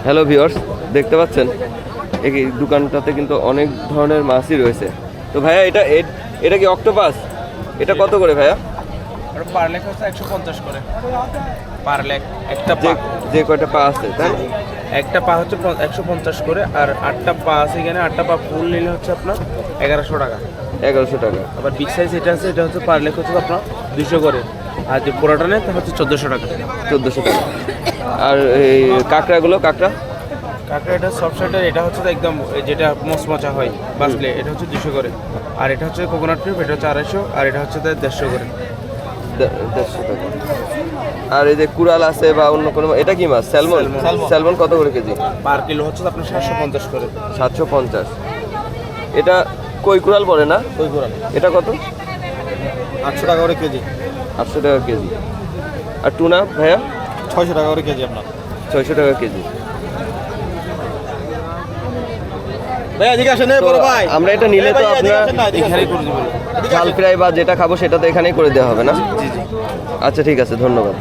Hello viewers, দেখতে পাচ্ছেন এই দোকানটাতে কিন্তু অনেক ধরনের মাছই রয়েছে। তো ভাইয়া এটা কি অক্টোপাস? এটা কত করে ভাইয়া? পার লেগ হচ্ছে 150 করে পার লেগ। একটা পা যে কয়টা পা আছে তাই না? একটা পা হচ্ছে 150 করে, আর 8টা পা আছে এখানে। 8টা পা ফুল নিলে হচ্ছে আপনার 1100 টাকা। 1100 টাকা। আবার বিগ সাইজ এটা আছে, এটা হচ্ছে পার লেগ হচ্ছে আপনার 200 করে, আর যে পুরোটা নেয় তা হচ্ছে 1400 টাকা। 1400 টাকা। আর এই কাঁকড়াগুলো, কাঁকড়া এটা সফট সাইডের, এটা হচ্ছে একদম যেটা মচমচা হয় বাসলে, এটা হচ্ছে 200 করে। আর এটা হচ্ছে কোকোনাট ক্রিপ, এটা হচ্ছে 250, আর এটা হচ্ছে 150 করে। 150 টাকা। আর এই যে কুড়াল আছে বা অন্য কোনো, এটা কি মাছ? স্যালমন। স্যালমন কত করে কেজি? পার কিলো হচ্ছে আপনার 750 করে। 750। এটা কই কুড়াল পড়ে না? কই কোরাল এটা কত? 800 টাকা করে কেজি। 800 টাকা কেজি। আর টুনা ভাইয়া? 600 টাকা করে কেজি আপনার। 600 টাকা কেজি। ভাই এদিকে আসেন তো আমরা এটা নিলে তো আপনার এখানেই করে দেব। ঝাল ফ্রাই বা যেটা খাবো সেটা তো এখানেই করে দেওয়া হবে না? আচ্ছা ঠিক আছে, ধন্যবাদ।